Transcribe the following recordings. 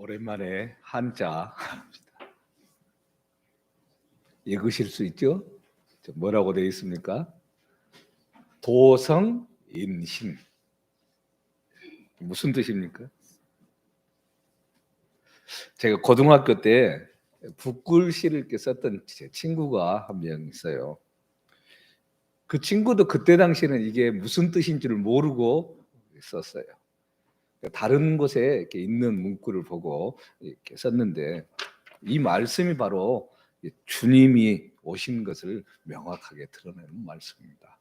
오랜만에 한자 읽으실 수 있죠? 뭐라고 되어 있습니까? 도성인신. 무슨 뜻입니까? 제가 고등학교 때 붓글씨를 이렇게 썼던 제 친구가 한 명 있어요. 그 친구도 그때 당시에는 이게 무슨 뜻인 줄 모르고 썼어요. 다른 곳에 이렇게 있는 문구를 보고 이렇게 썼는데, 이 말씀이 바로 주님이 오신 것을 명확하게 드러내는 말씀입니다.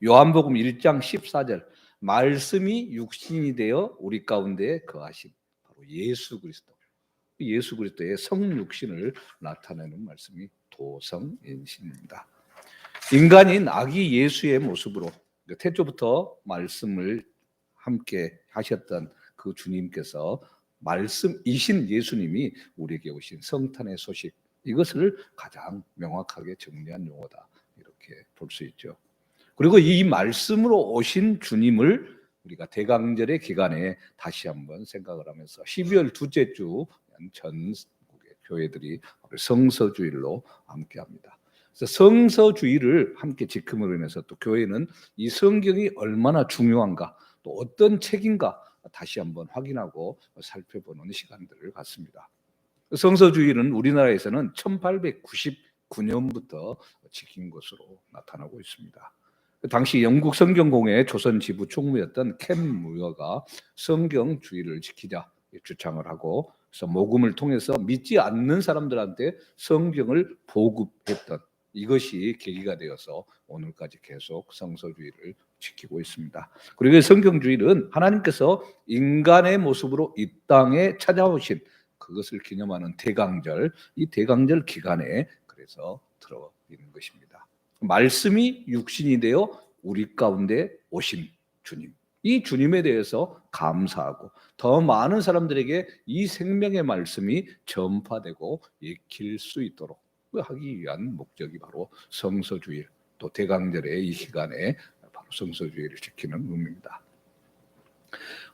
요한복음 1장 14절, 말씀이 육신이 되어 우리 가운데 거하신 바로 예수 그리스도, 예수 그리스도의 성육신을 나타내는 말씀이 도성인신입니다. 인간인 아기 예수의 모습으로 태초부터 말씀을 함께 하셨던 그 주님께서 말씀이신 예수님이 우리에게 오신 성탄의 소식, 이것을 가장 명확하게 정리한 용어다, 이렇게 볼 수 있죠. 그리고 이 말씀으로 오신 주님을 우리가 대강절의 기간에 다시 한번 생각을 하면서 12월 둘째 주 전국의 교회들이 성서주일로 함께합니다. 그래서 성서주의를 함께 지킴으로 인해서 또 교회는 이 성경이 얼마나 중요한가, 또 어떤 책인가 다시 한번 확인하고 살펴보는 시간들을 갖습니다. 성서주의는 우리나라에서는 1899년부터 지킨 것으로 나타나고 있습니다. 당시 영국 성경공회 조선 지부 총무였던 켄 무어가 성경주의를 지키자 주창을 하고, 그래서 복음을 통해서 믿지 않는 사람들한테 성경을 보급했던, 이것이 계기가 되어서 오늘까지 계속 성서주의를 지키고 있습니다. 그리고 성경주의는 하나님께서 인간의 모습으로 이 땅에 찾아오신 그것을 기념하는 대강절, 이 대강절 기간에 그래서 들어있는 것입니다. 말씀이 육신이 되어 우리 가운데 오신 주님, 이 주님에 대해서 감사하고 더 많은 사람들에게 이 생명의 말씀이 전파되고 익힐 수 있도록 하기 위한 목적이 바로 성서주일, 또 대강절의 이 시간에 바로 성서주일을 지키는 의미입니다.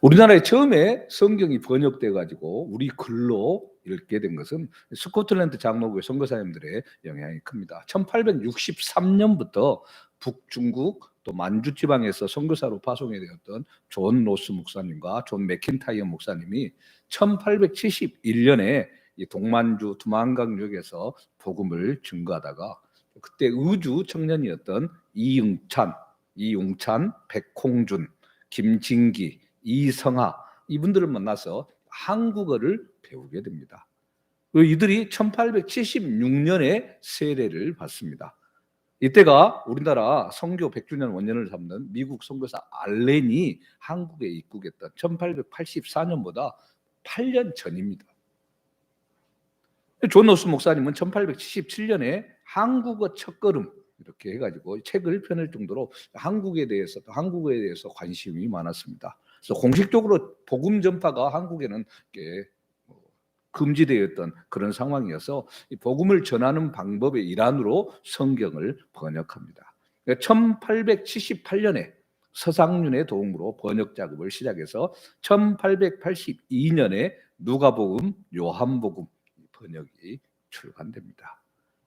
우리나라에 처음에 성경이 번역돼 가지고 우리 글로 읽게 된 것은 스코틀랜드 장로교회 선교사님들의 영향이 큽니다. 1863년부터 북중국 또 만주 지방에서 선교사로 파송이 되었던 존 로스 목사님과 존 맥킨타이어 목사님이 1871년에 이 동만주 두만강 지역에서 복음을 증거하다가, 그때 의주 청년이었던 이용찬, 백홍준, 김진기, 이성하, 이분들을 만나서 한국어를 배우게 됩니다. 이들이 1876년에 세례를 받습니다. 이때가 우리나라 선교 100주년 원년을 삼는 미국 선교사 알렌이 한국에 입국했던 1884년보다 8년 전입니다. 존 노스 목사님은 1877년에 한국어 첫걸음 이렇게 해가지고 책을 펴낼 정도로 한국에 대해서, 한국어에 대해서 관심이 많았습니다. 그래서 공식적으로 복음 전파가 한국에는 금지되어 있던 그런 상황이어서 이 복음을 전하는 방법의 일환으로 성경을 번역합니다. 1878년에 서상륜의 도움으로 번역 작업을 시작해서 1882년에 누가복음, 요한복음 번역이 출간됩니다.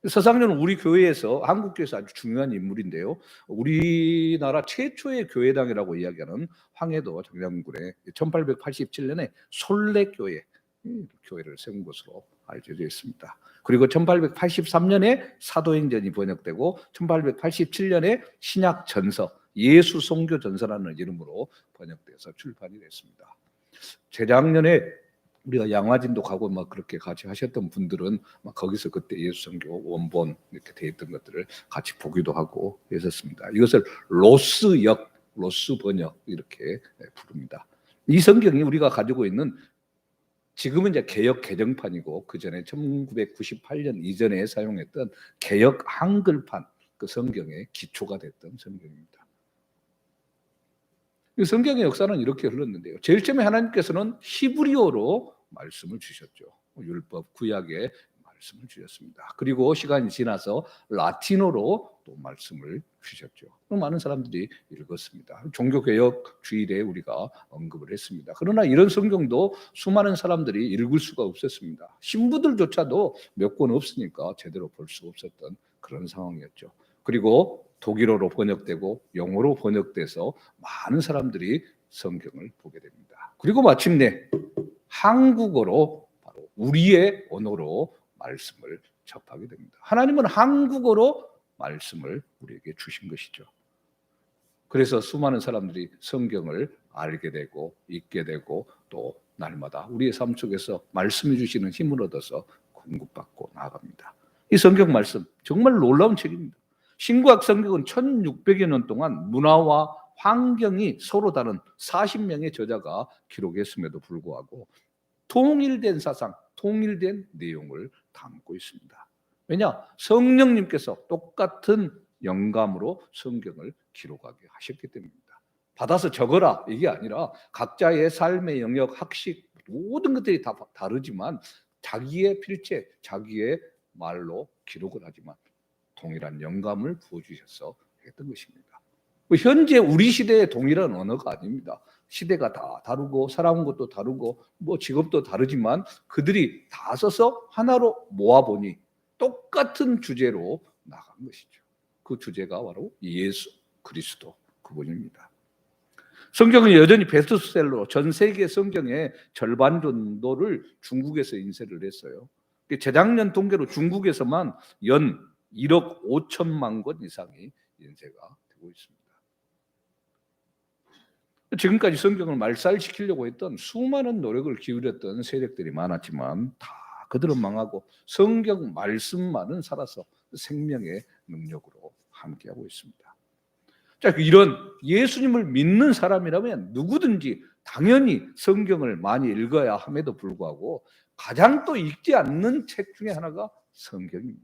서상륜은 우리 교회에서, 한국교회에서 아주 중요한 인물인데요. 우리나라 최초의 교회당이라고 이야기하는 황해도 장량군에 1887년에 솔례교회, 교회를 세운 것으로 알려져 있습니다. 그리고 1883년에 사도행전이 번역되고 1887년에 신약전서, 예수송교전서라는 이름으로 번역돼서 출판이 됐습니다. 재작년에 우리가 양화진도 가고 막 그렇게 같이 하셨던 분들은 막 거기서 그때 예수성교 원본 이렇게 돼 있던 것들을 같이 보기도 하고 했었습니다. 이것을 로스역, 로스 번역 이렇게 부릅니다. 이 성경이 우리가 가지고 있는, 지금은 이제 개역 개정판이고 그 전에 1998년 이전에 사용했던 개역 한글판, 그 성경의 기초가 됐던 성경입니다. 성경의 역사는 이렇게 흘렀는데요. 제일 처음에 하나님께서는 히브리어로 말씀을 주셨죠. 율법, 구약의 말씀을 주셨습니다. 그리고 시간이 지나서 라틴어로 또 말씀을 주셨죠. 많은 사람들이 읽었습니다. 종교개혁 주일에 우리가 언급을 했습니다. 그러나 이런 성경도 수많은 사람들이 읽을 수가 없었습니다. 신부들조차도 몇 권 없으니까 제대로 볼 수 없었던 그런 상황이었죠. 그리고 독일어로 번역되고 영어로 번역돼서 많은 사람들이 성경을 보게 됩니다. 그리고 마침내 한국어로, 바로 우리의 언어로 말씀을 접하게 됩니다. 하나님은 한국어로 말씀을 우리에게 주신 것이죠. 그래서 수많은 사람들이 성경을 알게 되고 읽게 되고 또 날마다 우리의 삶 속에서 말씀해 주시는 힘을 얻어서 공급받고 나아갑니다. 이 성경 말씀 정말 놀라운 책입니다. 신구약 성경은 1600여 년 동안 문화와 환경이 서로 다른 40명의 저자가 기록했음에도 불구하고 통일된 사상, 통일된 내용을 담고 있습니다. 왜냐? 성령님께서 똑같은 영감으로 성경을 기록하게 하셨기 때문입니다. 받아서 적어라 이게 아니라 각자의 삶의 영역, 학식 모든 것들이 다 다르지만 자기의 필체, 자기의 말로 기록을 하지만 동일한 영감을 부어주셔서 했던 것입니다. 현재 우리 시대의 동일한 언어가 아닙니다. 시대가 다 다르고 살아온 것도 다르고 뭐 직업도 다르지만 그들이 다 써서 하나로 모아보니 똑같은 주제로 나간 것이죠. 그 주제가 바로 예수 그리스도 그분입니다. 성경은 여전히 베스트셀러로 전 세계 성경의 절반 정도를 중국에서 인쇄를 했어요. 재작년 통계로 중국에서만 연 1억 5천만 권 이상이 인쇄가 되고 있습니다. 지금까지 성경을 말살시키려고 했던 수많은 노력을 기울였던 세력들이 많았지만 다 그들은 망하고 성경 말씀만은 살아서 생명의 능력으로 함께하고 있습니다. 자, 이런 예수님을 믿는 사람이라면 누구든지 당연히 성경을 많이 읽어야 함에도 불구하고 가장 또 읽지 않는 책 중에 하나가 성경입니다.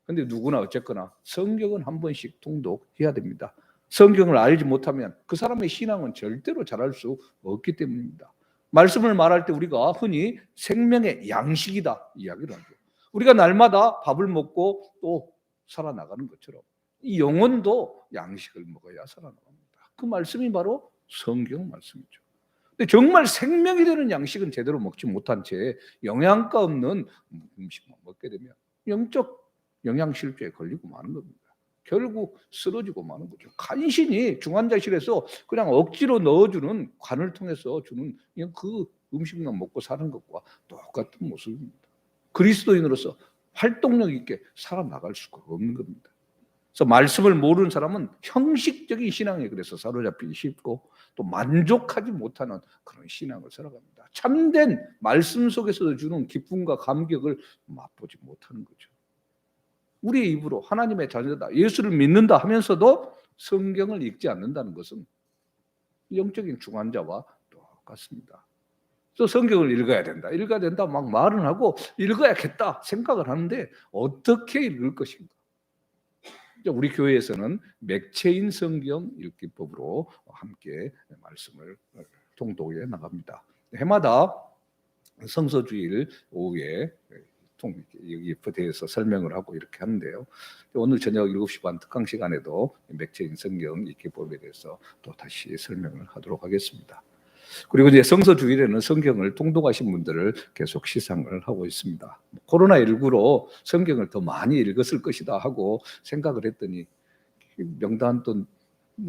그런데 누구나 어쨌거나 성경은 한 번씩 통독해야 됩니다. 성경을 알지 못하면 그 사람의 신앙은 절대로 자랄 수 없기 때문입니다. 말씀을 말할 때 우리가 흔히 생명의 양식이다 이야기를 하죠. 우리가 날마다 밥을 먹고 또 살아나가는 것처럼 이 영혼도 양식을 먹어야 살아나갑니다. 그 말씀이 바로 성경 말씀이죠. 근데 정말 생명이 되는 양식은 제대로 먹지 못한 채 영양가 없는 음식만 먹게 되면 영적 영양실조에 걸리고 마는 겁니다. 결국 쓰러지고 마는 거죠. 간신히 중환자실에서 그냥 억지로 넣어주는 관을 통해서 주는 그 음식만 먹고 사는 것과 똑같은 모습입니다. 그리스도인으로서 활동력 있게 살아나갈 수가 없는 겁니다. 그래서 말씀을 모르는 사람은 형식적인 신앙에 그래서 사로잡히기 쉽고 또 만족하지 못하는 그런 신앙을 살아갑니다. 참된 말씀 속에서 주는 기쁨과 감격을 맛보지 못하는 거죠. 우리의 입으로 하나님의 자녀다, 예수를 믿는다 하면서도 성경을 읽지 않는다는 것은 영적인 중환자와 똑같습니다. 그래서 성경을 읽어야 된다 막 말은 하고 읽어야겠다 생각을 하는데 어떻게 읽을 것인가? 우리 교회에서는 맥체인 성경 읽기법으로 함께 말씀을 통독해 나갑니다. 해마다 성서주일 오후에 여기에 대해서 설명을 하고 이렇게 하는데요. 오늘 저녁 7시 반 특강 시간에도 맥체인 성경 읽기법에 대해서 또 다시 설명을 하도록 하겠습니다. 그리고 이제 성서주일에는 성경을 통독하신 분들을 계속 시상을 하고 있습니다. 코로나19로 성경을 더 많이 읽었을 것이다 하고 생각을 했더니 명단 또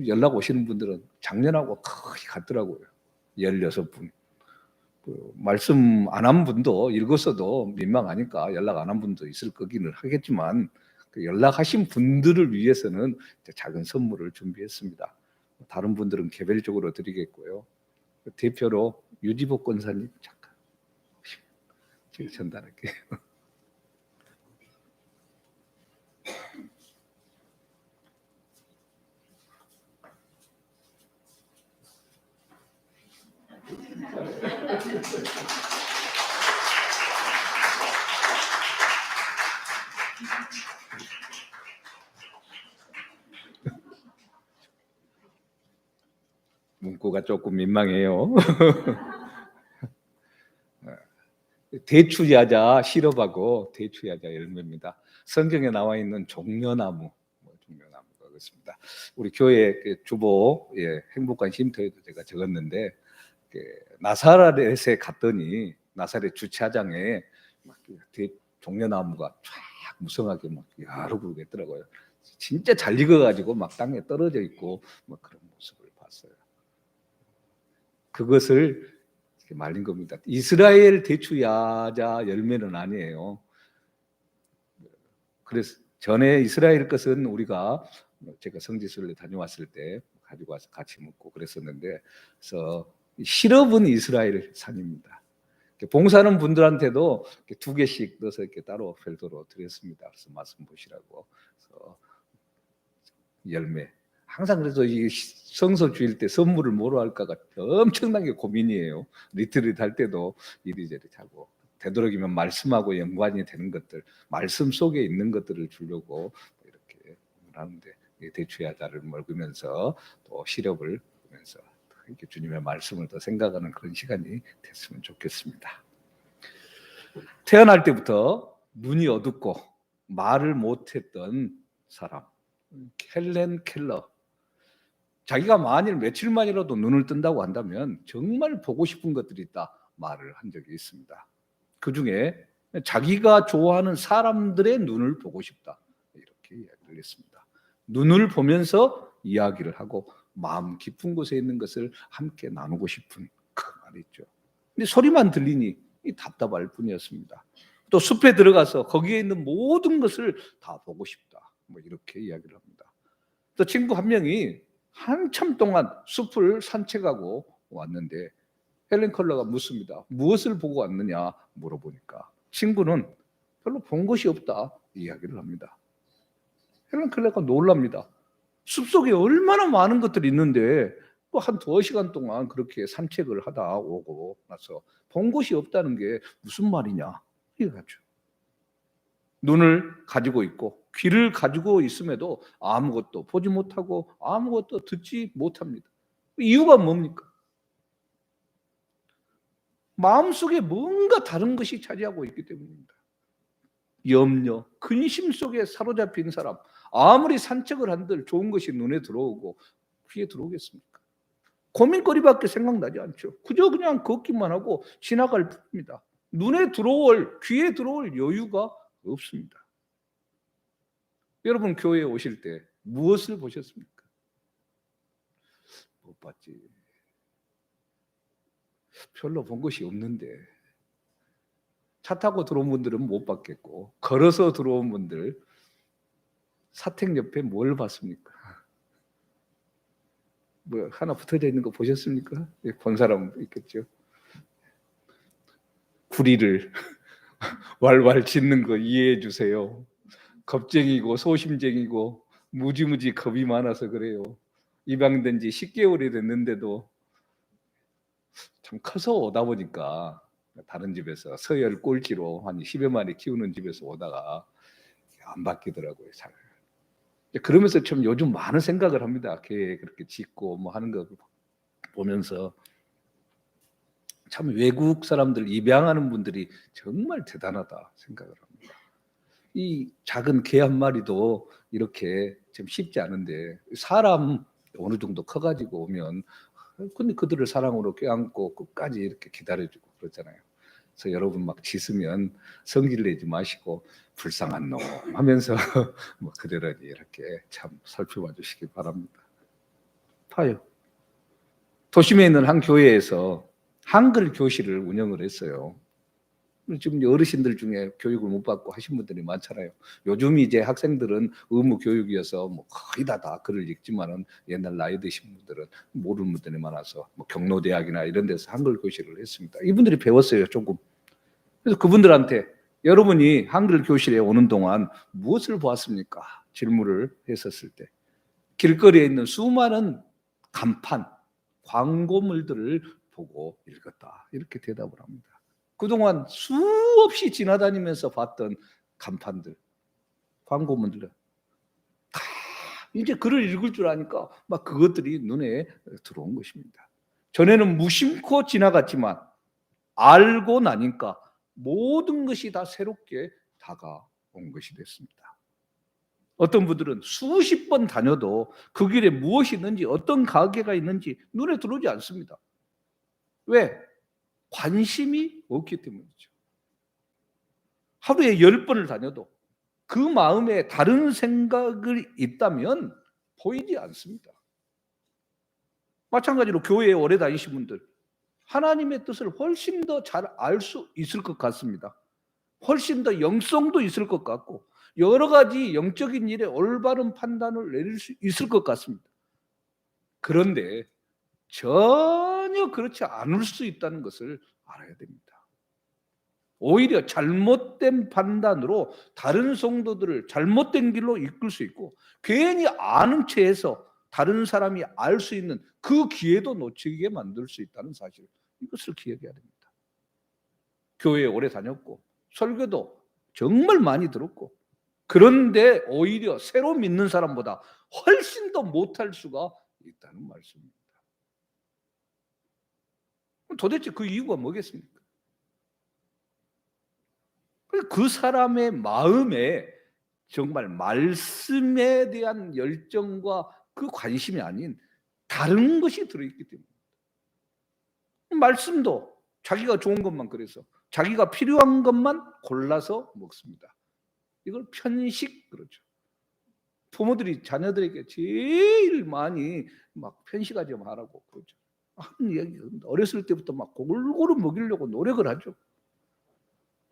연락 오시는 분들은 작년하고 거의 같더라고요. 16분. 말씀 안 한 분도 읽었어도 민망하니까 연락 안 한 분도 있을 거기는 하겠지만 그 연락하신 분들을 위해서는 작은 선물을 준비했습니다. 다른 분들은 개별적으로 드리겠고요. 대표로 유지복 권사님 잠깐 제가 전달할게요. 문구가 조금 민망해요. 대추야자 시럽하고 대추야자 열매입니다. 성경에 나와 있는 종려나무, 종려나무가 그렇습니다. 우리 교회 주보 행복한 쉼터에도 제가 적었는데 나사렛에 갔더니 나사렛 주차장에 막 종려나무가 쫙 무성하게 막 여러 그루가 있더라고요. 진짜 잘 익어가지고 막 땅에 떨어져 있고 뭐 그런 모습을 봤어요. 그것을 말린 겁니다. 이스라엘 대추야자 열매는 아니에요. 그래서 전에 이스라엘 것은 우리가 제가 성지순례 다녀왔을 때 가지고 와서 같이 먹고 그랬었는데, 그래서 시럽은 이스라엘 산입니다. 봉사하는 분들한테도 2개씩 넣어서 이렇게 따로 별도로 드렸습니다. 그래서 말씀 보시라고. 그래서 열매. 항상 그래서 이 성서 주일 때 선물을 뭐로 할까가 엄청나게 고민이에요. 리트릿 할 때도 이리저리 하고, 되도록이면 말씀하고 연관이 되는 것들, 말씀 속에 있는 것들을 주려고 이렇게 하는데, 대추야자를 먹으면서 또 시럽을 먹으면서 이렇게 주님의 말씀을 더 생각하는 그런 시간이 됐으면 좋겠습니다. 태어날 때부터 눈이 어둡고 말을 못했던 사람, 헬렌 켈러. 자기가 만일 며칠만이라도 눈을 뜬다고 한다면 정말 보고 싶은 것들이 있다 말을 한 적이 있습니다. 그 중에 자기가 좋아하는 사람들의 눈을 보고 싶다 이렇게 이야기를 했습니다. 눈을 보면서 이야기를 하고 마음 깊은 곳에 있는 것을 함께 나누고 싶은 그 말이 있죠. 근데 소리만 들리니 답답할 뿐이었습니다. 또 숲에 들어가서 거기에 있는 모든 것을 다 보고 싶다 뭐 이렇게 이야기를 합니다. 또 친구 한 명이 한참 동안 숲을 산책하고 왔는데 헬렌 켈러가 묻습니다. 무엇을 보고 왔느냐 물어보니까 친구는 별로 본 것이 없다 이야기를 합니다. 헬렌 켈러가 놀랍니다. 숲속에 얼마나 많은 것들이 있는데 한 2시간 동안 그렇게 산책을 하다 오고 나서 본 것이 없다는 게 무슨 말이냐 이거죠. 눈을 가지고 있고 귀를 가지고 있음에도 아무것도 보지 못하고 아무것도 듣지 못합니다. 이유가 뭡니까? 마음속에 뭔가 다른 것이 차지하고 있기 때문입니다. 염려, 근심 속에 사로잡힌 사람, 아무리 산책을 한들 좋은 것이 눈에 들어오고 귀에 들어오겠습니까? 고민거리밖에 생각나지 않죠. 그저 그냥 걷기만 하고 지나갈 뿐입니다. 눈에 들어올, 귀에 들어올 여유가 없습니다. 여러분 교회에 오실 때 무엇을 보셨습니까? 못 봤지. 별로 본 것이 없는데. 차 타고 들어온 분들은 못 봤겠고, 걸어서 들어온 분들 사택 옆에 뭘 봤습니까? 뭐 하나 붙어져 있는 거 보셨습니까? 본 사람 있겠죠. 구리를 왈왈 짖는 거 이해해 주세요. 겁쟁이고 소심쟁이고 무지무지 겁이 많아서 그래요. 입양된 지 10개월이 됐는데도 참 커서 오다 보니까 다른 집에서 서열 꼴찌로 한 10여 마리 키우는 집에서 오다가 안 바뀌더라고요. 잘. 그러면서 참 요즘 많은 생각을 합니다. 걔 그렇게 짖고 뭐 하는 거 보면서 참 외국 사람들 입양하는 분들이 정말 대단하다 생각을 합니다. 이 작은 개 한 마리도 이렇게 참 쉽지 않은데 사람 어느 정도 커가지고 오면 근데 그들을 사랑으로 껴안고 끝까지 이렇게 기다려주고 그러잖아요. 그래서 여러분 막 짖으면 성질 내지 마시고 불쌍한 놈 하면서 뭐 그대로 이렇게 참 살펴봐 주시기 바랍니다. 봐요. 도심에 있는 한 교회에서 한글 교실을 운영을 했어요. 지금 어르신들 중에 교육을 못 받고 하신 분들이 많잖아요. 요즘 이제 학생들은 의무 교육이어서 뭐 거의 다 글을 읽지만은 옛날 나이 드신 분들은 모르는 분들이 많아서 뭐 경로대학이나 이런 데서 한글 교실을 했습니다. 이분들이 배웠어요, 조금. 그래서 그분들한테 여러분이 한글 교실에 오는 동안 무엇을 보았습니까? 질문을 했었을 때 길거리에 있는 수많은 간판, 광고물들을 보고 읽었다. 이렇게 대답을 합니다. 그동안 수없이 지나다니면서 봤던 간판들, 광고문들 다 이제 글을 읽을 줄 아니까 막 그것들이 눈에 들어온 것입니다. 전에는 무심코 지나갔지만 알고 나니까 모든 것이 다 새롭게 다가온 것이 됐습니다. 어떤 분들은 수십 번 다녀도 그 길에 무엇이 있는지, 어떤 가게가 있는지 눈에 들어오지 않습니다. 왜? 관심이 없기 때문이죠. 하루에 10번을 다녀도 그 마음에 다른 생각이 있다면 보이지 않습니다. 마찬가지로 교회에 오래 다니신 분들, 하나님의 뜻을 훨씬 더 잘 알 수 있을 것 같습니다. 훨씬 더 영성도 있을 것 같고 여러 가지 영적인 일에 올바른 판단을 내릴 수 있을 것 같습니다. 그런데 전혀 그렇지 않을 수 있다는 것을 알아야 됩니다. 오히려 잘못된 판단으로 다른 성도들을 잘못된 길로 이끌 수 있고 괜히 아는 체해서 다른 사람이 알 수 있는 그 기회도 놓치게 만들 수 있다는 사실, 이것을 기억해야 됩니다. 교회에 오래 다녔고 설교도 정말 많이 들었고 그런데 오히려 새로 믿는 사람보다 훨씬 더 못할 수가 있다는 말씀입니다. 도대체 그 이유가 뭐겠습니까? 그 사람의 마음에 정말 말씀에 대한 열정과 그 관심이 아닌 다른 것이 들어있기 때문입니다. 말씀도 자기가 좋은 것만 그래서 자기가 필요한 것만 골라서 먹습니다. 이걸 편식 그러죠. 부모들이 자녀들에게 제일 많이 막 편식하지 말라고 그러죠. 하는 이야기가 어렸을 때부터 막 골고루 먹이려고 노력을 하죠.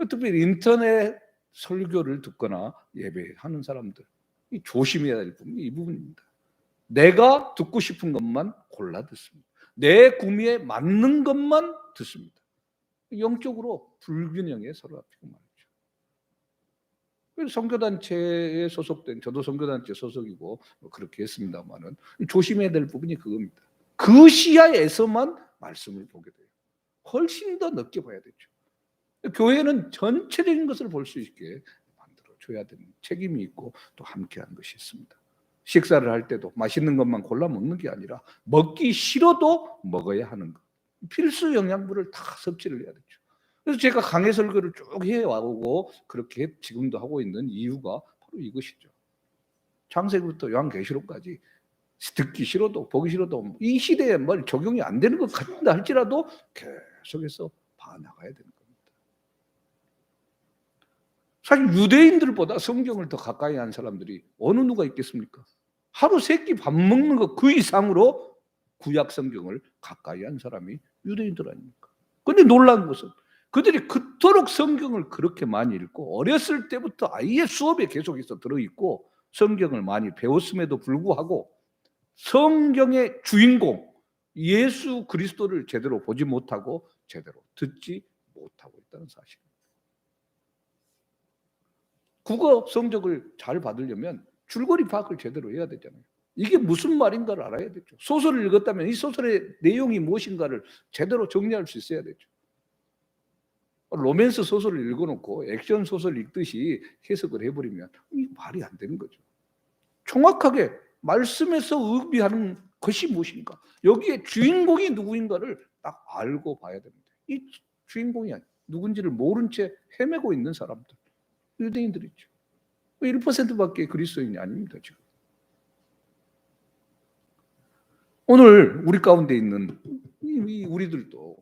특별히 인터넷 설교를 듣거나 예배하는 사람들, 조심해야 될 부분이 이 부분입니다. 내가 듣고 싶은 것만 골라 듣습니다. 내 구미에 맞는 것만 듣습니다. 영적으로 불균형에 사로잡히고 말이죠. 선교단체에 소속된, 저도 선교단체 소속이고 그렇게 했습니다만은 조심해야 될 부분이 그겁니다. 그 시야에서만 말씀을 보게 돼요. 훨씬 더 넓게 봐야 되죠. 교회는 전체적인 것을 볼 수 있게 만들어줘야 되는 책임이 있고 또 함께하는 것이 있습니다. 식사를 할 때도 맛있는 것만 골라 먹는 게 아니라 먹기 싫어도 먹어야 하는 것. 필수 영양분을 다 섭취를 해야 되죠. 그래서 제가 강해 설교를 쭉 해와고 그렇게 지금도 하고 있는 이유가 바로 이것이죠. 창세기부터 요한계시록까지 듣기 싫어도 보기 싫어도 이 시대에 뭘 적용이 안 되는 것 같다 할지라도 계속해서 봐나가야 되는 겁니다. 사실 유대인들보다 성경을 더 가까이 한 사람들이 어느 누가 있겠습니까? 하루 3끼 밥 먹는 것 그 이상으로 구약 성경을 가까이 한 사람이 유대인들 아닙니까? 그런데 놀라운 것은 그들이 그토록 성경을 그렇게 많이 읽고 어렸을 때부터 아예 수업에 계속해서 들어있고 성경을 많이 배웠음에도 불구하고 성경의 주인공 예수 그리스도를 제대로 보지 못하고 제대로 듣지 못하고 있다는 사실입니다. 국어 성적을 잘 받으려면 줄거리 파악을 제대로 해야 되잖아요. 이게 무슨 말인가를 알아야 되죠. 소설을 읽었다면 이 소설의 내용이 무엇인가를 제대로 정리할 수 있어야 되죠. 로맨스 소설을 읽어놓고 액션 소설 읽듯이 해석을 해버리면 이 말이 안 되는 거죠. 정확하게 말씀에서 의미하는 것이 무엇인가, 여기에 주인공이 누구인가를 딱 알고 봐야 됩니다. 이 주인공이 누군지를 모른 채 헤매고 있는 사람들, 유대인들이죠. 1%밖에 그리스도인이 아닙니다. 지금 오늘 우리 가운데 있는 우리들도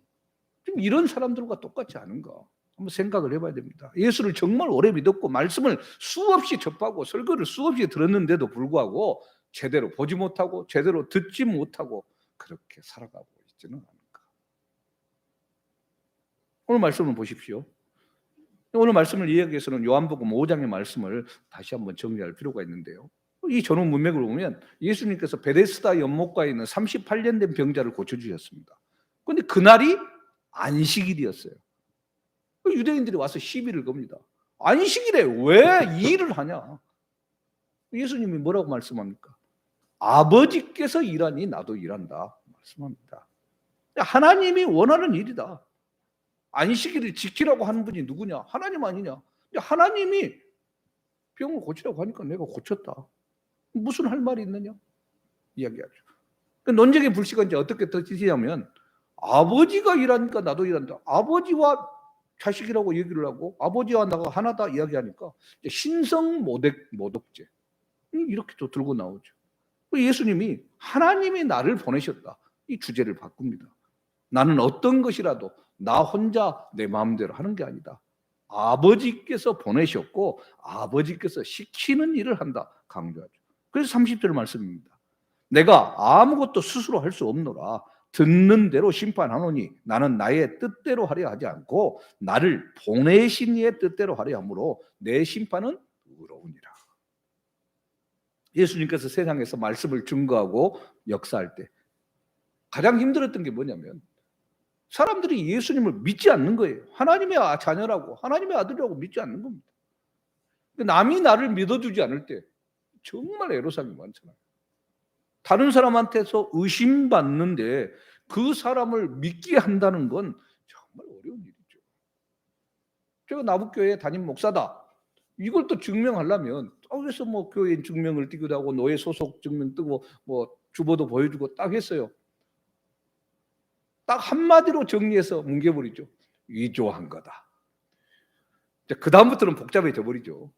좀 이런 사람들과 똑같지 않은가 한번 생각을 해봐야 됩니다. 예수를 정말 오래 믿었고 말씀을 수없이 접하고 설교를 수없이 들었는데도 불구하고 제대로 보지 못하고 제대로 듣지 못하고 그렇게 살아가고 있지는 않을까. 오늘 말씀을 보십시오. 오늘 말씀을 이해하기 위해서는 요한복음 5장의 말씀을 다시 한번 정리할 필요가 있는데요. 이 전후 문맥을 보면 예수님께서 베데스다 연못가에 있는 38년 된 병자를 고쳐주셨습니다. 그런데 그날이 안식일이었어요. 유대인들이 와서 시비를 겁니다. 안식일에 왜 이 일을 하냐? 예수님이 뭐라고 말씀합니까? 아버지께서 일하니 나도 일한다 말씀합니다. 하나님이 원하는 일이다. 안식일을 지키라고 하는 분이 누구냐? 하나님 아니냐? 하나님이 병을 고치라고 하니까 내가 고쳤다. 무슨 할 말이 있느냐? 이야기하죠. 논쟁의 불씨가 이제 어떻게 터지냐면 아버지가 일하니까 나도 일한다. 아버지와 자식이라고 얘기를 하고 아버지와 나가 하나다 이야기하니까 신성 모독죄 이렇게 또 들고 나오죠. 예수님이 하나님이 나를 보내셨다. 이 주제를 바꿉니다. 나는 어떤 것이라도 나 혼자 내 마음대로 하는 게 아니다. 아버지께서 보내셨고 아버지께서 시키는 일을 한다. 강조하죠. 그래서 30절 말씀입니다. 내가 아무것도 스스로 할 수 없노라. 듣는 대로 심판하노니 나는 나의 뜻대로 하려 하지 않고 나를 보내신 이의 뜻대로 하려 하므로 내 심판은 의로우니라. 예수님께서 세상에서 말씀을 증거하고 역사할 때 가장 힘들었던 게 뭐냐면 사람들이 예수님을 믿지 않는 거예요. 하나님의 자녀라고 하나님의 아들이라고 믿지 않는 겁니다. 남이 나를 믿어주지 않을 때 정말 애로사항이 많잖아요. 다른 사람한테서 의심받는데 그 사람을 믿게 한다는 건 정말 어려운 일이죠. 제가 나북교회 담임 목사다. 이걸 또 증명하려면 그래서 뭐 교인 증명을 띄기도 하고 노예 소속 증명 뜨고 뭐 주보도 보여주고 딱 했어요. 딱 한마디로 정리해서 뭉개버리죠. 위조한 거다. 그 다음부터는 복잡해져 버리죠.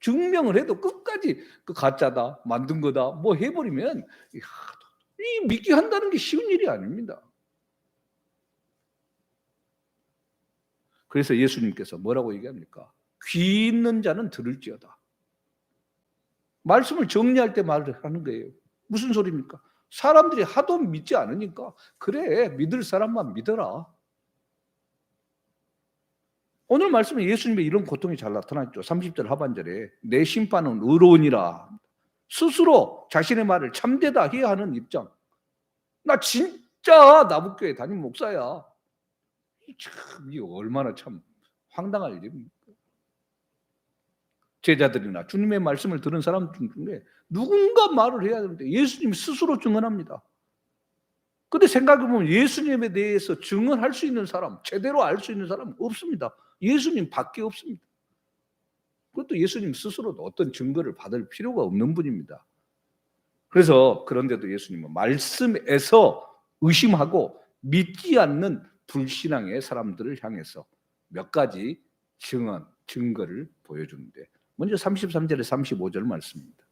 증명을 해도 끝까지 그 가짜다, 만든 거다, 뭐 해버리면 이 믿게 한다는 게 쉬운 일이 아닙니다. 그래서 예수님께서 뭐라고 얘기합니까? 귀 있는 자는 들을지어다. 말씀을 정리할 때 말을 하는 거예요. 무슨 소리입니까? 사람들이 하도 믿지 않으니까 그래 믿을 사람만 믿어라. 오늘 말씀에 예수님의 이런 고통이 잘 나타났죠. 30절 하반절에 내 심판은 의로우니라. 스스로 자신의 말을 참되다 해야 하는 입장. 나 진짜 나북교회 담임 목사야. 참 이게 얼마나 참 황당할 일입니까? 제자들이나 주님의 말씀을 들은 사람 중에 누군가 말을 해야 되는데 예수님 스스로 증언합니다. 근데 생각해보면 예수님에 대해서 증언할 수 있는 사람, 제대로 알 수 있는 사람은 없습니다. 예수님 밖에 없습니다. 그것도 예수님 스스로도 어떤 증거를 받을 필요가 없는 분입니다. 그래서 그런데도 예수님은 말씀에서 의심하고 믿지 않는 불신앙의 사람들을 향해서 몇 가지 증거를 보여주는데 먼저 33절에 35절 말씀입니다.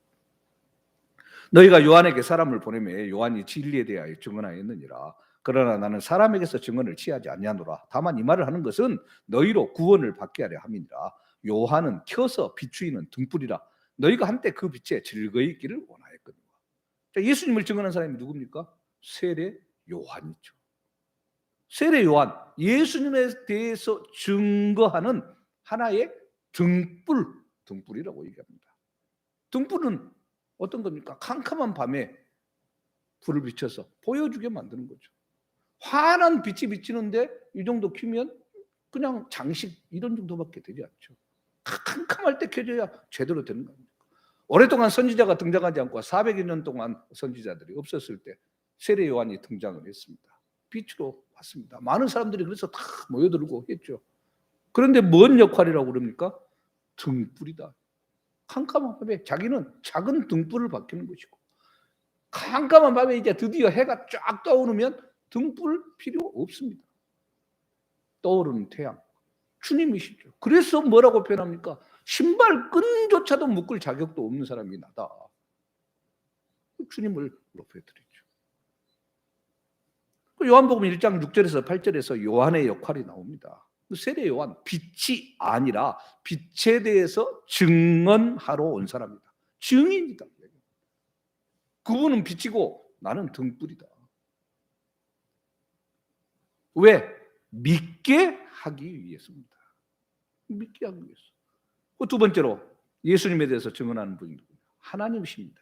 너희가 요한에게 사람을 보내매 요한이 진리에 대하여 증언하였느니라. 그러나 나는 사람에게서 증언을 취하지 아니하노라. 다만 이 말을 하는 것은 너희로 구원을 받게 하려 함이니라. 요한은 켜서 비추이는 등불이라. 너희가 한때 그 빛에 즐거이 있기를 원하였거니와. 자, 예수님을 증언한 사람이 누굽니까? 세례 요한이죠. 세례 요한, 예수님에 대해서 증거하는 하나의 등불이라고 얘기합니다. 등불은 어떤 겁니까? 캄캄한 밤에 불을 비춰서 보여주게 만드는 거죠. 환한 빛이 비치는데 이 정도 켜면 그냥 장식 이런 정도밖에 되지 않죠. 캄캄할 때 켜져야 제대로 되는 겁니다. 오랫동안 선지자가 등장하지 않고 400여 년 동안 선지자들이 없었을 때 세례 요한이 등장을 했습니다. 빛으로 왔습니다. 많은 사람들이 그래서 다 모여들고 했죠. 그런데 뭔 역할이라고 그럽니까? 등불이다. 캄캄한 밤에 자기는 작은 등불을 밝히는 것이고 캄캄한 밤에 이제 드디어 해가 쫙 떠오르면 등불 필요 없습니다. 떠오르는 태양 주님이시죠. 그래서 뭐라고 표현합니까? 신발 끈조차도 묶을 자격도 없는 사람이 나다. 주님을 높여드리죠. 요한복음 1장 6절에서 8절에서 요한의 역할이 나옵니다. 세례 요한, 빛이 아니라 빛에 대해서 증언하러 온 사람이다. 증인이다. 그분은 빛이고 나는 등불이다. 왜? 믿게 하기 위해서입니다. 믿게 하기 위해서. 두 번째로 예수님에 대해서 증언하는 분이 하나님이십니다.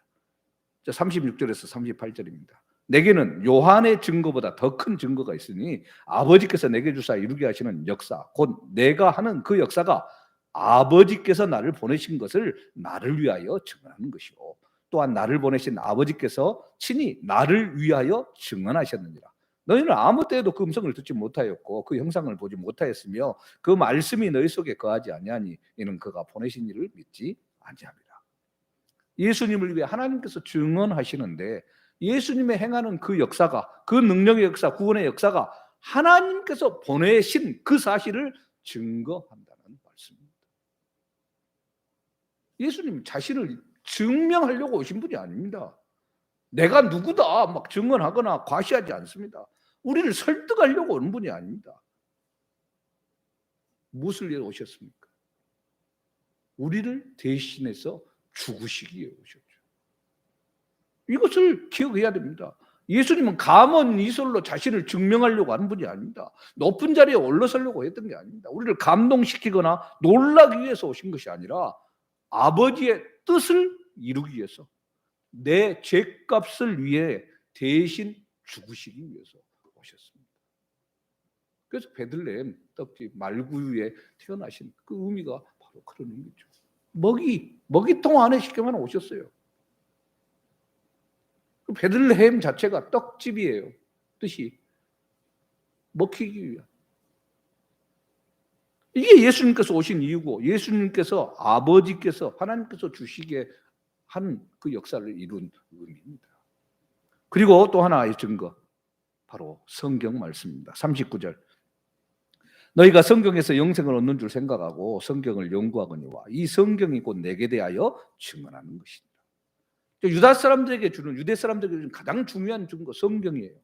36절에서 38절입니다. 내게는 요한의 증거보다 더 큰 증거가 있으니 아버지께서 내게 주사 이루게 하시는 역사 곧 내가 하는 그 역사가 아버지께서 나를 보내신 것을 나를 위하여 증언하는 것이요 또한 나를 보내신 아버지께서 친히 나를 위하여 증언하셨느니라. 너희는 아무 때에도 그 음성을 듣지 못하였고 그 형상을 보지 못하였으며 그 말씀이 너희 속에 거하지 아니하니 이는 그가 보내신 이를 믿지 아니함이라. 예수님을 위해 하나님께서 증언하시는데 예수님의 행하는 그 역사가 그 능력의 역사, 구원의 역사가 하나님께서 보내신 그 사실을 증거한다는 말씀입니다. 예수님 자신을 증명하려고 오신 분이 아닙니다. 내가 누구다 막 증언하거나 과시하지 않습니다. 우리를 설득하려고 오는 분이 아닙니다. 무엇을 위해 오셨습니까? 우리를 대신해서 죽으시기 위해 오셨죠. 이것을 기억해야 됩니다. 예수님은 감언이설로 자신을 증명하려고 하는 분이 아닙니다. 높은 자리에 올라서려고 했던 게 아닙니다. 우리를 감동시키거나 놀라기 위해서 오신 것이 아니라 아버지의 뜻을 이루기 위해서 내 죄값을 위해 대신 죽으시기 위해서 오셨습니다. 그래서 베들레헴 떡집 말구유에 태어나신 그 의미가 바로 그런 의미죠. 먹이통 안에 쉽게만 오셨어요. 베들레헴 자체가 떡집이에요. 뜻이 먹히기 위한. 이게 예수님께서 오신 이유고 예수님께서 아버지께서 하나님께서 주시게 한 그 역사를 이룬 의미입니다. 그리고 또 하나의 증거 바로 성경 말씀입니다. 39절 너희가 성경에서 영생을 얻는 줄 생각하고 성경을 연구하거니와 이 성경이 곧 내게 대하여 증언하는 것이다. 유대 사람들에게 주는 가장 중요한 증거 성경이에요.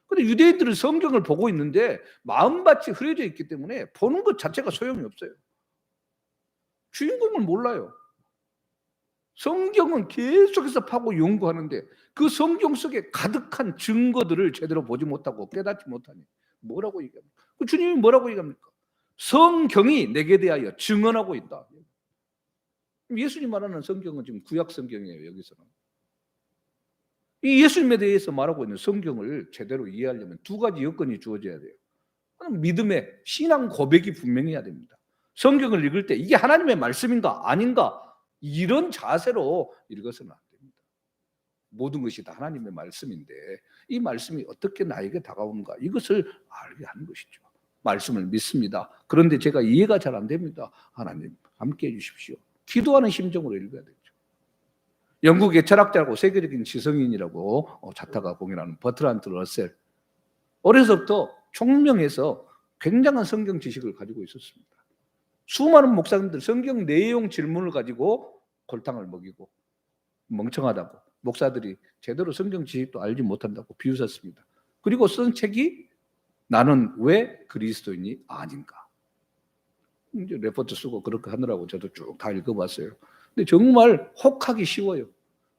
그런데 유대인들은 성경을 보고 있는데 마음밭이 흐려져 있기 때문에 보는 것 자체가 소용이 없어요. 주인공을 몰라요. 성경은 계속해서 파고 연구하는데 그 성경 속에 가득한 증거들을 제대로 보지 못하고 깨닫지 못하니 뭐라고 얘기합니까? 그 주님이 뭐라고 얘기합니까? 성경이 내게 대하여 증언하고 있다. 예수님 말하는 성경은 지금 구약 성경이에요. 여기서는 이 예수님에 대해서 말하고 있는 성경을 제대로 이해하려면 두 가지 여건이 주어져야 돼요. 믿음의 신앙 고백이 분명해야 됩니다. 성경을 읽을 때 이게 하나님의 말씀인가 아닌가 이런 자세로 읽어서는 안 됩니다. 모든 것이 다 하나님의 말씀인데 이 말씀이 어떻게 나에게 다가오는가 이것을 알게 하는 것이죠. 말씀을 믿습니다. 그런데 제가 이해가 잘 안 됩니다. 하나님 함께해 주십시오. 기도하는 심정으로 읽어야 되죠. 영국의 철학자라고 세계적인 지성인이라고 자타가 공연하는 버트란트 러셀 어려서부터 총명해서 굉장한 성경 지식을 가지고 있었습니다. 수많은 목사님들 성경 내용 질문을 가지고 골탕을 먹이고 멍청하다고 목사들이 제대로 성경 지식도 알지 못한다고 비웃었습니다. 그리고 쓴 책이 나는 왜 그리스도인이 아닌가. 이제 레포트 쓰고 그렇게 하느라고 저도 쭉 다 읽어봤어요. 근데 정말 혹하기 쉬워요.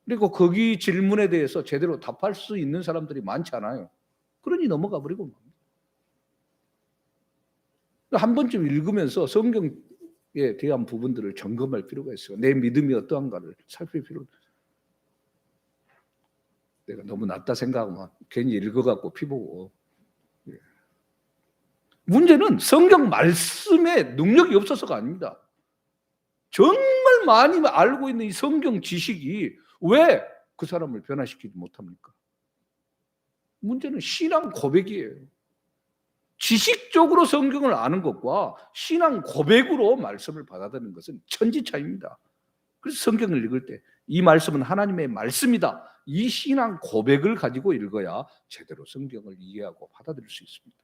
그리고 거기 질문에 대해서 제대로 답할 수 있는 사람들이 많지 않아요. 그러니 넘어가 버리고 맙니다. 한 번쯤 읽으면서 성경에 대한 부분들을 점검할 필요가 있어요. 내 믿음이 어떠한가를 살필 필요가 있어요. 내가 너무 낫다 생각하면 괜히 읽어갖고 피보고. 문제는 성경 말씀에 능력이 없어서가 아닙니다. 정말 많이 알고 있는 이 성경 지식이 왜 그 사람을 변화시키지 못합니까? 문제는 신앙 고백이에요. 지식적으로 성경을 아는 것과 신앙 고백으로 말씀을 받아들이는 것은 천지차이입니다. 그래서 성경을 읽을 때 이 말씀은 하나님의 말씀이다. 이 신앙 고백을 가지고 읽어야 제대로 성경을 이해하고 받아들일 수 있습니다.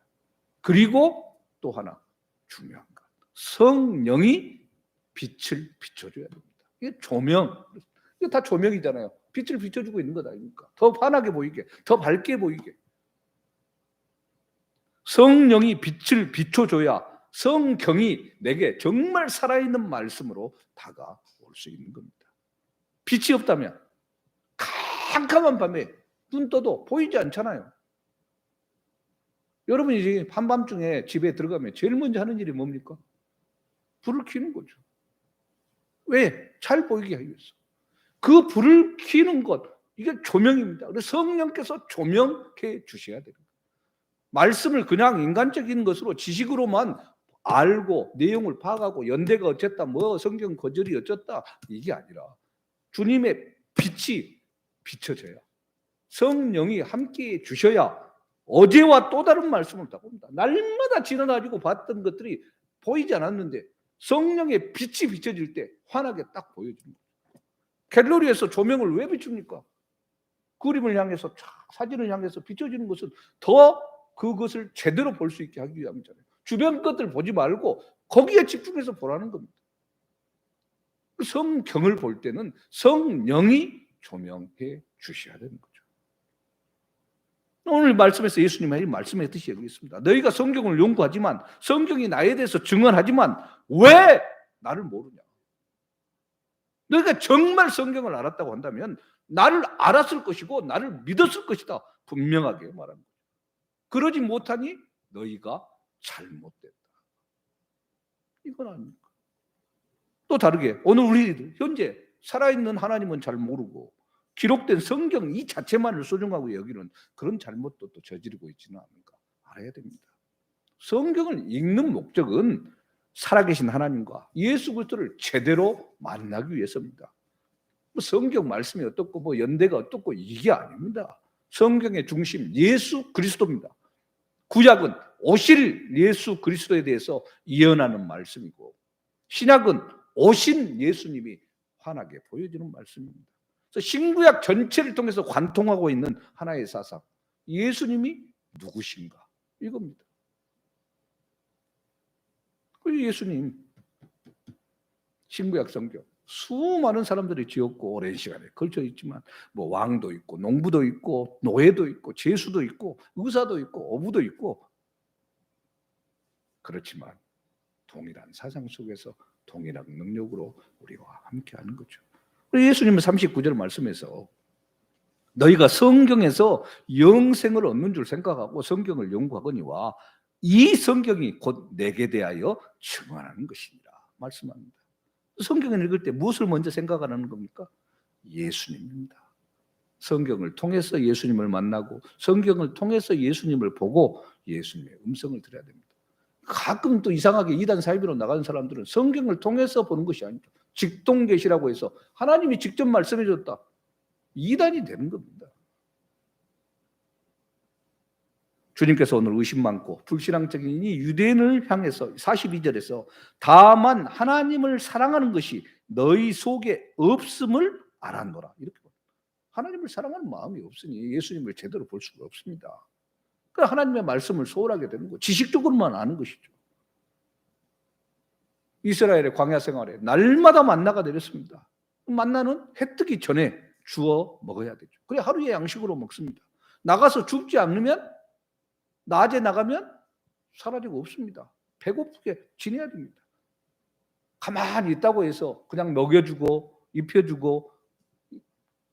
그리고 또 하나 중요한 것. 성령이 빛을 비춰줘야 됩니다. 이게 조명. 이게 다 조명이잖아요. 빛을 비춰주고 있는 것 아닙니까? 더 환하게 보이게, 더 밝게 보이게. 성령이 빛을 비춰줘야 성경이 내게 정말 살아있는 말씀으로 다가올 수 있는 겁니다. 빛이 없다면 캄캄한 밤에 눈 떠도 보이지 않잖아요. 여러분이 한밤중에 집에 들어가면 제일 먼저 하는 일이 뭡니까? 불을 켜는 거죠. 왜? 잘 보이게 하기 위해서. 그 불을 켜는 것, 이게 조명입니다. 그래서 성령께서 조명해 주셔야 됩니다. 말씀을 그냥 인간적인 것으로 지식으로만 알고 내용을 파악하고 연대가 어쨌다 뭐 성경 거절이 어쨌다 이게 아니라 주님의 빛이 비춰져야 성령이 함께해 주셔야 어제와 또 다른 말씀을 다 봅니다. 날마다 지나가지고 봤던 것들이 보이지 않았는데 성령의 빛이 비춰질 때 환하게 딱 보여집니다. 갤러리에서 조명을 왜 비춥니까? 그림을 향해서 사진을 향해서 비춰지는 것은 더 그것을 제대로 볼 수 있게 하기 위함이잖아요. 주변 것들 보지 말고 거기에 집중해서 보라는 겁니다. 성경을 볼 때는 성령이 조명해 주셔야 되는 거죠. 오늘 말씀에서 예수님이 말씀했듯이 여기 있습니다. 너희가 성경을 연구하지만 성경이 나에 대해서 증언하지만 왜 나를 모르냐? 너희가 정말 성경을 알았다고 한다면 나를 알았을 것이고 나를 믿었을 것이다. 분명하게 말합니다. 그러지 못하니 너희가 잘못됐다. 이건 아닙니까? 또 다르게 오늘 우리 현재 살아있는 하나님은 잘 모르고 기록된 성경 이 자체만을 소중하고 여기는 그런 잘못도 또 저지르고 있지는 않은가 알아야 됩니다. 성경을 읽는 목적은 살아계신 하나님과 예수 그리스도를 제대로 만나기 위해서입니다. 성경 말씀이 어떻고 연대가 어떻고 이게 아닙니다. 성경의 중심 예수 그리스도입니다. 구약은 오실 예수 그리스도에 대해서 예언하는 말씀이고 신약은 오신 예수님이 환하게 보여주는 말씀입니다. 그래서 신구약 전체를 통해서 관통하고 있는 하나의 사상, 예수님이 누구신가 이겁니다. 예수님 신구약 성경 수많은 사람들이 지었고 오랜 시간에 걸쳐 있지만 왕도 있고 농부도 있고 노예도 있고 죄수도 있고 의사도 있고 어부도 있고 그렇지만 동일한 사상 속에서 동일한 능력으로 우리와 함께하는 거죠. 예수님은 39절 말씀에서 너희가 성경에서 영생을 얻는 줄 생각하고 성경을 연구하거니와 이 성경이 곧 내게 대하여 증언하는 것이니라 말씀합니다. 성경을 읽을 때 무엇을 먼저 생각하는 겁니까? 예수님입니다. 성경을 통해서 예수님을 만나고 성경을 통해서 예수님을 보고 예수님의 음성을 들어야 됩니다. 가끔 또 이상하게 이단 사이비로 나가는 사람들은 성경을 통해서 보는 것이 아니죠. 직동계시라고 해서 하나님이 직접 말씀해 줬다. 이단이 되는 겁니다. 주님께서 오늘 의심 많고 불신앙적인 이 유대인을 향해서 42절에서 다만 하나님을 사랑하는 것이 너희 속에 없음을 알았노라. 이렇게 하나님을 사랑하는 마음이 없으니 예수님을 제대로 볼 수가 없습니다. 그러니까 하나님의 말씀을 소홀하게 되는 거, 지식적으로만 아는 것이죠. 이스라엘의 광야 생활에 날마다 만나가 내렸습니다. 만나는 해 뜨기 전에 주워 먹어야 되죠. 그래 하루에 양식으로 먹습니다. 나가서 줍지 않으면 낮에 나가면 사라지고 없습니다. 배고프게 지내야 됩니다. 가만히 있다고 해서 그냥 먹여주고 입혀주고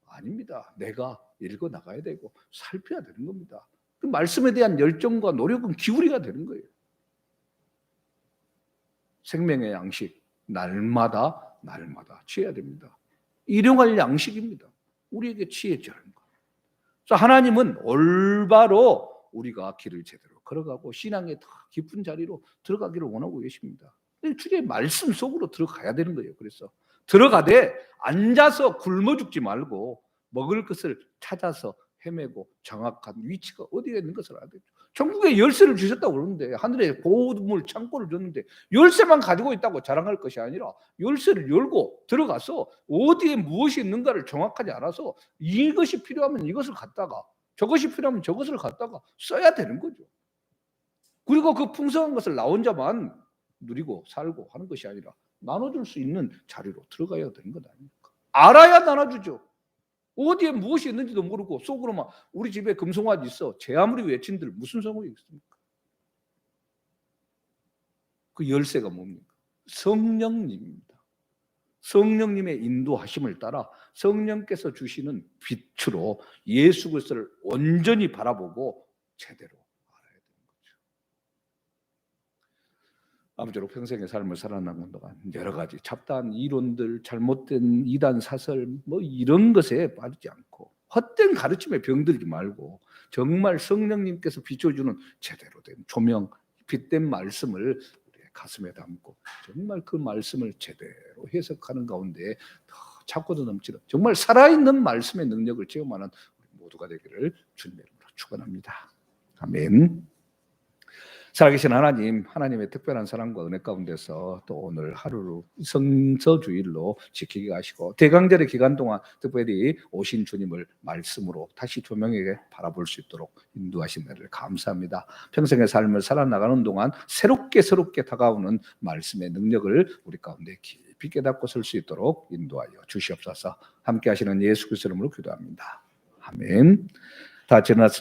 아닙니다. 내가 읽어 나가야 되고 살펴야 되는 겁니다. 그 말씀에 대한 열정과 노력은 기울이가 되는 거예요. 생명의 양식 날마다 취해야 됩니다. 일용할 양식입니다. 우리에게 취해져야 하는 것. 그래서 하나님은 올바로 우리가 길을 제대로 걸어가고 신앙의 더 깊은 자리로 들어가기를 원하고 계십니다. 주의 말씀 속으로 들어가야 되는 거예요. 그래서 들어가되 앉아서 굶어 죽지 말고 먹을 것을 찾아서 헤매고 정확한 위치가 어디에 있는 것을 알아야 되죠. 천국에 열쇠를 주셨다고 그러는데 하늘에 보물 창고를 줬는데 열쇠만 가지고 있다고 자랑할 것이 아니라 열쇠를 열고 들어가서 어디에 무엇이 있는가를 정확하게 알아서 이것이 필요하면 이것을 갖다가 저것이 필요하면 저것을 갖다가 써야 되는 거죠. 그리고 그 풍성한 것을 나 혼자만 누리고 살고 하는 것이 아니라 나눠줄 수 있는 자리로 들어가야 되는 것 아닙니까? 알아야 나눠주죠. 어디에 무엇이 있는지도 모르고 속으로 막 우리 집에 금송아지 있어. 제 아무리 외친들 무슨 소용이 있습니까? 그 열쇠가 뭡니까? 성령님입니다. 성령님의 인도하심을 따라 성령께서 주시는 빛으로 예수 그리스도를 온전히 바라보고 제대로 알아야 되는 거죠. 아무쪼록 평생의 삶을 살아남은 동안 여러 가지 잡다한 이론들, 잘못된 이단 사설 이런 것에 빠지지 않고 헛된 가르침에 병들지 말고 정말 성령님께서 비춰주는 제대로 된 조명, 빛된 말씀을 가슴에 담고 정말 그 말씀을 제대로 해석하는 가운데 더 찾고도 넘치는 정말 살아있는 말씀의 능력을 체험하는 우리 모두가 되기를 주님의 이름으로 축원합니다. 아멘. 살아계신 하나님, 하나님의 특별한 사랑과 은혜 가운데서 또 오늘 하루를 성서주일로 지키게 하시고 대강절의 기간 동안 특별히 오신 주님을 말씀으로 다시 조명하게 바라볼 수 있도록 인도하신 은혜를 감사합니다. 평생의 삶을 살아나가는 동안 새롭게 다가오는 말씀의 능력을 우리 가운데 깊이 깨닫고 설 수 있도록 인도하여 주시옵소서. 함께 하시는 예수 그리스도 이름으로 기도합니다. 아멘. 다 일어나서